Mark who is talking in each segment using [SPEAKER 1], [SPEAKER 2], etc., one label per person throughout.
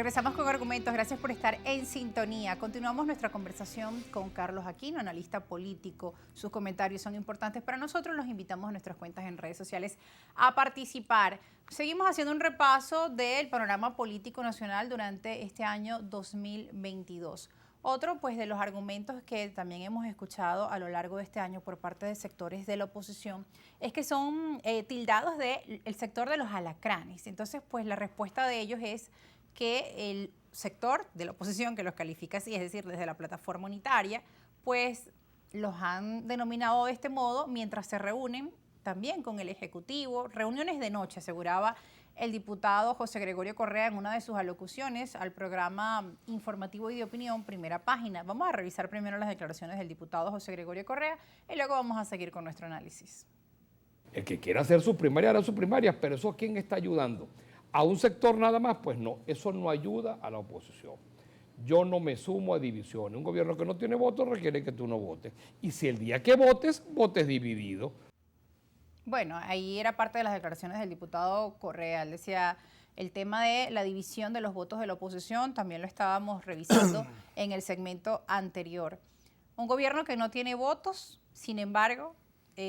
[SPEAKER 1] Regresamos con argumentos. Gracias por estar en sintonía. Continuamos nuestra conversación con Carlos Aquino, analista político. Sus comentarios son importantes para nosotros. Los invitamos a nuestras cuentas en redes sociales a participar. Seguimos haciendo un repaso del panorama político nacional durante este año 2022. Otro pues de los argumentos que también hemos escuchado a lo largo de este año por parte de sectores de la oposición es que son tildados del sector de los alacranes. Entonces pues la respuesta de ellos es que el sector de la oposición que los califica así, es decir, desde la plataforma unitaria, pues los han denominado de este modo mientras se reúnen también con el Ejecutivo, reuniones de noche, aseguraba el diputado José Gregorio Correa en una de sus alocuciones al programa informativo y de opinión Primera Página. Vamos a revisar primero las declaraciones del diputado José Gregorio Correa y luego vamos a seguir con nuestro análisis.
[SPEAKER 2] El que quiera hacer su primaria hará su primaria, pero ¿eso a quién está ayudando? ¿A un sector nada más? Pues no, eso no ayuda a la oposición. Yo no me sumo a divisiones. Un gobierno que no tiene votos requiere que tú no votes. Y si el día que votes, votes dividido.
[SPEAKER 1] Bueno, ahí era parte de las declaraciones del diputado Correa. Él decía, el tema de la división de los votos de la oposición, también lo estábamos revisando en el segmento anterior. Un gobierno que no tiene votos, sin embargo,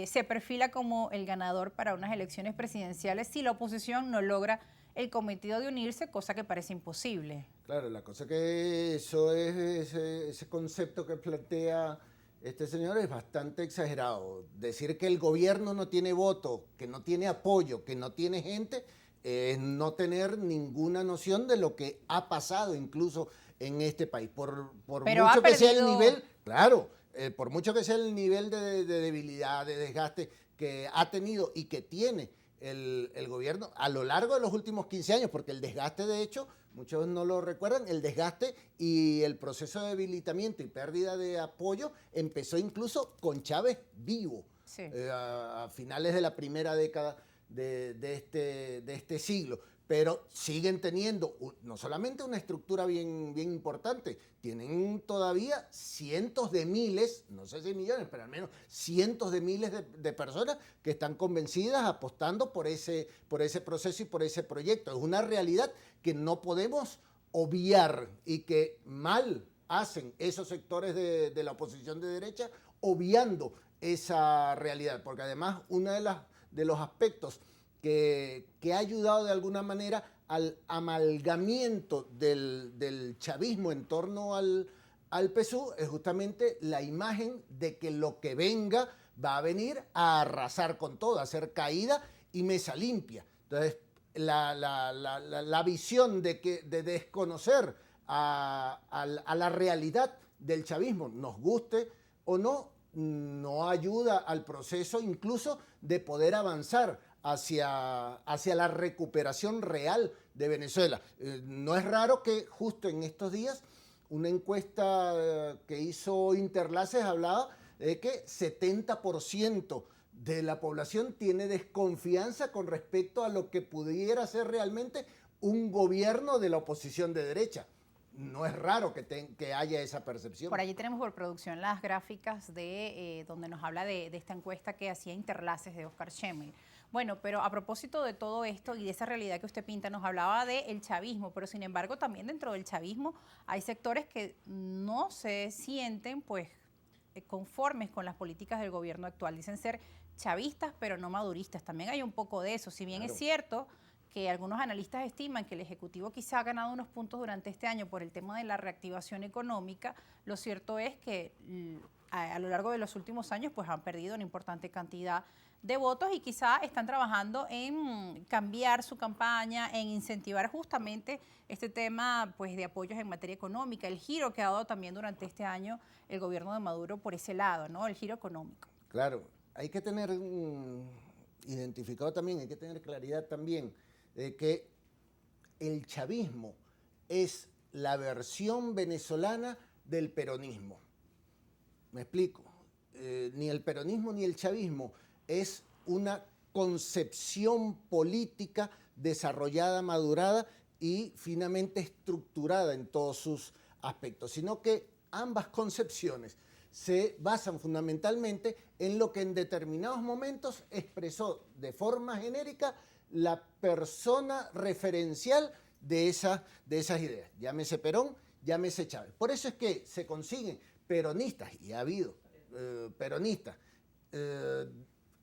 [SPEAKER 1] se perfila como el ganador para unas elecciones presidenciales si la oposición no logra el cometido de unirse, cosa que parece imposible.
[SPEAKER 3] Claro, la cosa que eso es, ese concepto que plantea este señor es bastante exagerado. Decir que el gobierno no tiene voto, que no tiene apoyo, que no tiene gente, es no tener ninguna noción de lo que ha pasado incluso en este país. Por mucho que sea el nivel, claro, por mucho que sea el nivel de debilidad, de desgaste que ha tenido y que tiene el gobierno a lo largo de los últimos 15 años, porque el desgaste, de hecho, muchos no lo recuerdan, el desgaste y el proceso de debilitamiento y pérdida de apoyo empezó incluso con Chávez vivo, sí. A finales de la primera década de este siglo. Pero siguen teniendo no solamente una estructura bien importante, tienen todavía cientos de miles, no sé si millones, pero al menos cientos de miles de personas que están convencidas, apostando por ese proceso y por ese proyecto. Es una realidad que no podemos obviar y que mal hacen esos sectores de la oposición de derecha obviando esa realidad, porque además uno de los aspectos que ha ayudado de alguna manera al amalgamiento del chavismo en torno al PSUV es justamente la imagen de que lo que venga va a venir a arrasar con todo, a hacer caída y mesa limpia. Entonces, la visión de desconocer a la realidad del chavismo, nos guste o no ayuda al proceso incluso de poder avanzar hacia la recuperación real de Venezuela. No es raro que justo en estos días una encuesta que hizo Interlaces hablaba de que 70% de la población tiene desconfianza con respecto a lo que pudiera ser realmente un gobierno de la oposición de derecha. No es raro que haya esa percepción.
[SPEAKER 1] Por allí tenemos por producción las gráficas de donde nos habla de esta encuesta que hacía Interlaces de Oscar Schemmel. Bueno, pero a propósito de todo esto y de esa realidad que usted pinta, nos hablaba del chavismo, pero sin embargo también dentro del chavismo hay sectores que no se sienten pues conformes con las políticas del gobierno actual. Dicen ser chavistas, pero no maduristas. También hay un poco de eso. Si bien claro, es cierto que algunos analistas estiman que el Ejecutivo quizá ha ganado unos puntos durante este año por el tema de la reactivación económica, lo cierto es que a lo largo de los últimos años pues han perdido una importante cantidad de votos y quizá están trabajando en cambiar su campaña, en incentivar justamente este tema pues, de apoyos en materia económica, el giro que ha dado también durante este año el gobierno de Maduro por ese lado, ¿no? El giro económico.
[SPEAKER 3] Claro, hay que tener identificado también, hay que tener claridad también de que el chavismo es la versión venezolana del peronismo. Me explico, ni el peronismo ni el chavismo es una concepción política desarrollada, madurada y finamente estructurada en todos sus aspectos, sino que ambas concepciones se basan fundamentalmente en lo que en determinados momentos expresó de forma genérica la persona referencial de esas ideas. Llámese Perón, llámese Chávez. Por eso es que se consiguen peronistas, y ha habido peronistas,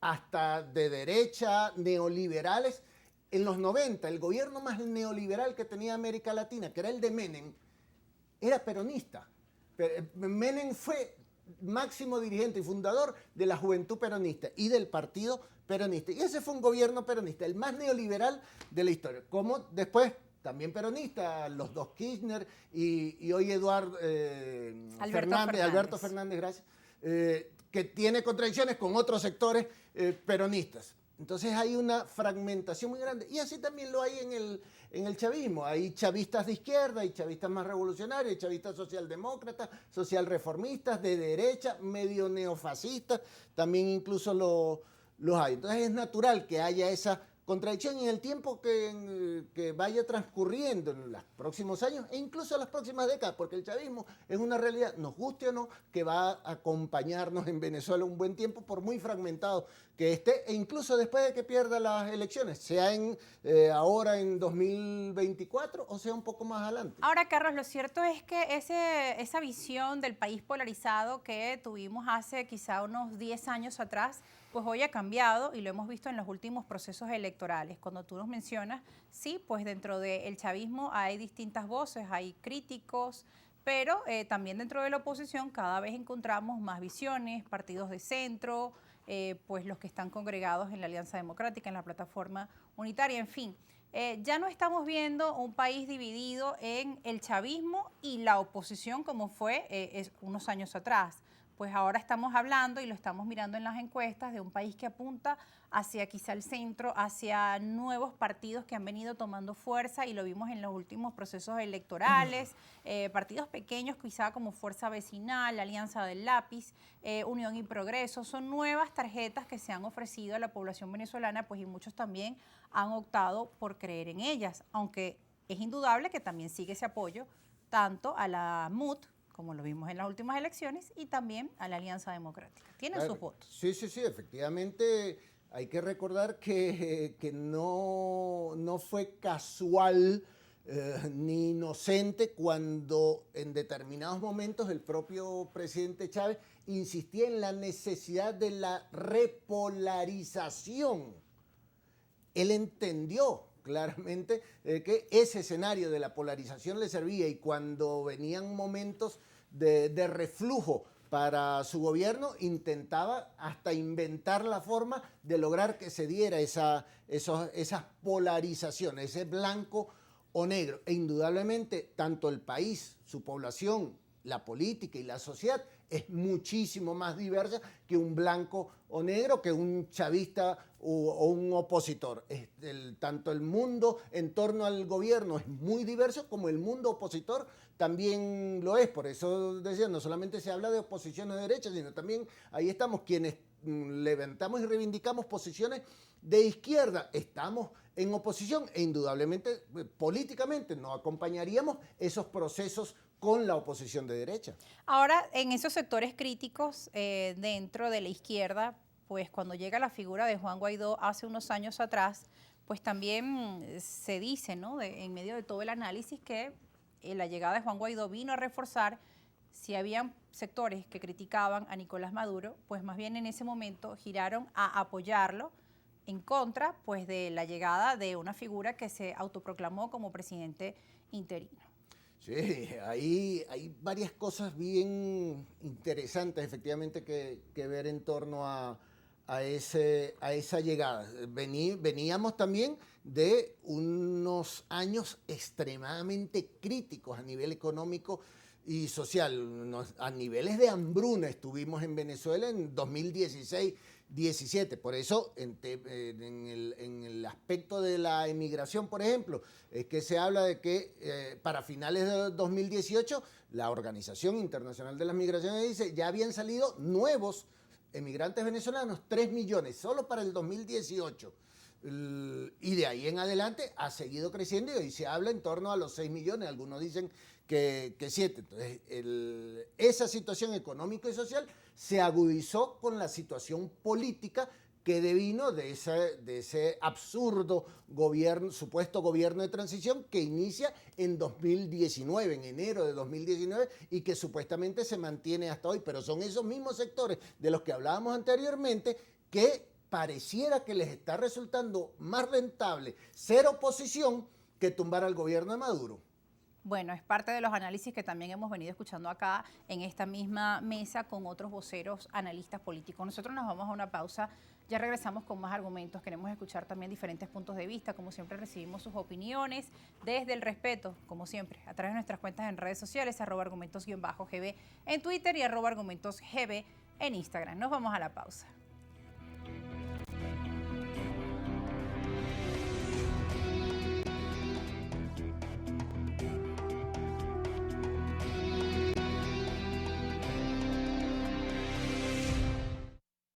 [SPEAKER 3] hasta de derecha, neoliberales. En los 90, el gobierno más neoliberal que tenía América Latina, que era el de Menem, era peronista. Menem fue máximo dirigente y fundador de la Juventud Peronista y del Partido Peronista. Y ese fue un gobierno peronista, el más neoliberal de la historia. Como después, también peronista, los dos Kirchner y hoy Alberto Fernández, gracias, que tiene contradicciones con otros sectores peronistas. Entonces hay una fragmentación muy grande. Y así también lo hay en el chavismo. Hay chavistas de izquierda, hay chavistas más revolucionarios, hay chavistas socialdemócratas, socialreformistas, de derecha, medio neofascistas, también incluso los hay. Entonces es natural que haya esa contradicción y en el tiempo que vaya transcurriendo en los próximos años e incluso en las próximas décadas, porque el chavismo es una realidad, nos guste o no, que va a acompañarnos en Venezuela un buen tiempo, por muy fragmentado que esté, e incluso después de que pierda las elecciones, sea ahora en 2024 o sea un poco más adelante.
[SPEAKER 1] Ahora, Carlos, lo cierto es que esa visión del país polarizado que tuvimos hace quizá unos 10 años atrás, pues hoy ha cambiado y lo hemos visto en los últimos procesos electorales. Cuando tú nos mencionas, sí, pues dentro del chavismo hay distintas voces, hay críticos, pero también dentro de la oposición cada vez encontramos más visiones, partidos de centro, pues los que están congregados en la Alianza Democrática, en la plataforma unitaria, en fin. Ya no estamos viendo un país dividido en el chavismo y la oposición como fue unos años atrás. Pues ahora estamos hablando y lo estamos mirando en las encuestas de un país que apunta hacia quizá el centro, hacia nuevos partidos que han venido tomando fuerza y lo vimos en los últimos procesos electorales, partidos pequeños quizá como Fuerza Vecinal, Alianza del Lápiz, Unión y Progreso, son nuevas tarjetas que se han ofrecido a la población venezolana, pues y muchos también han optado por creer en ellas, aunque es indudable que también sigue ese apoyo tanto a la MUT, como lo vimos en las últimas elecciones, y también a la Alianza Democrática. Tienen sus votos.
[SPEAKER 3] Sí, efectivamente hay que recordar que no fue casual ni inocente cuando en determinados momentos el propio presidente Chávez insistía en la necesidad de la repolarización. Él entendió claramente que ese escenario de la polarización le servía y cuando venían momentos de reflujo para su gobierno, intentaba hasta inventar la forma de lograr que se diera esas polarizaciones, ese blanco o negro. E indudablemente, tanto el país, su población, la política y la sociedad es muchísimo más diversa que un blanco o negro, que un chavista o un opositor. Tanto el mundo en torno al gobierno es muy diverso como el mundo opositor también lo es. Por eso decía, no solamente se habla de oposiciones de derecha, sino también ahí estamos quienes levantamos y reivindicamos posiciones de izquierda. Estamos en oposición e indudablemente políticamente no acompañaríamos esos procesos con la oposición de derecha.
[SPEAKER 1] Ahora, en esos sectores críticos dentro de la izquierda, pues cuando llega la figura de Juan Guaidó hace unos años atrás, pues también se dice, ¿no?, en medio de todo el análisis, que la llegada de Juan Guaidó vino a reforzar, si habían sectores que criticaban a Nicolás Maduro, pues más bien en ese momento giraron a apoyarlo en contra, pues, de la llegada de una figura que se autoproclamó como presidente interino.
[SPEAKER 3] Sí, hay varias cosas bien interesantes efectivamente que ver en torno a esa llegada. Veníamos también de unos años extremadamente críticos a nivel económico y social. A niveles de hambruna estuvimos en Venezuela en 2016-17. Por eso, en el aspecto de la emigración, por ejemplo, es que se habla de que para finales de 2018, la Organización Internacional de las Migraciones dice ya habían salido nuevos emigrantes venezolanos, 3 millones, solo para el 2018. Y de ahí en adelante ha seguido creciendo y hoy se habla en torno a los 6 millones, algunos dicen que 7. Entonces, esa situación económica y social se agudizó con la situación política que devino de ese absurdo gobierno, supuesto gobierno de transición que inicia en 2019, en enero de 2019, y que supuestamente se mantiene hasta hoy. Pero son esos mismos sectores de los que hablábamos anteriormente que pareciera que les está resultando más rentable ser oposición que tumbar al gobierno de Maduro.
[SPEAKER 1] Bueno, es parte de los análisis que también hemos venido escuchando acá en esta misma mesa con otros voceros, analistas políticos. Nosotros nos vamos a una pausa, ya regresamos con más argumentos, queremos escuchar también diferentes puntos de vista, como siempre recibimos sus opiniones desde el respeto, como siempre, a través de nuestras cuentas en redes sociales, @argumentos_gb en Twitter y @argumentosgb en Instagram. Nos vamos a la pausa.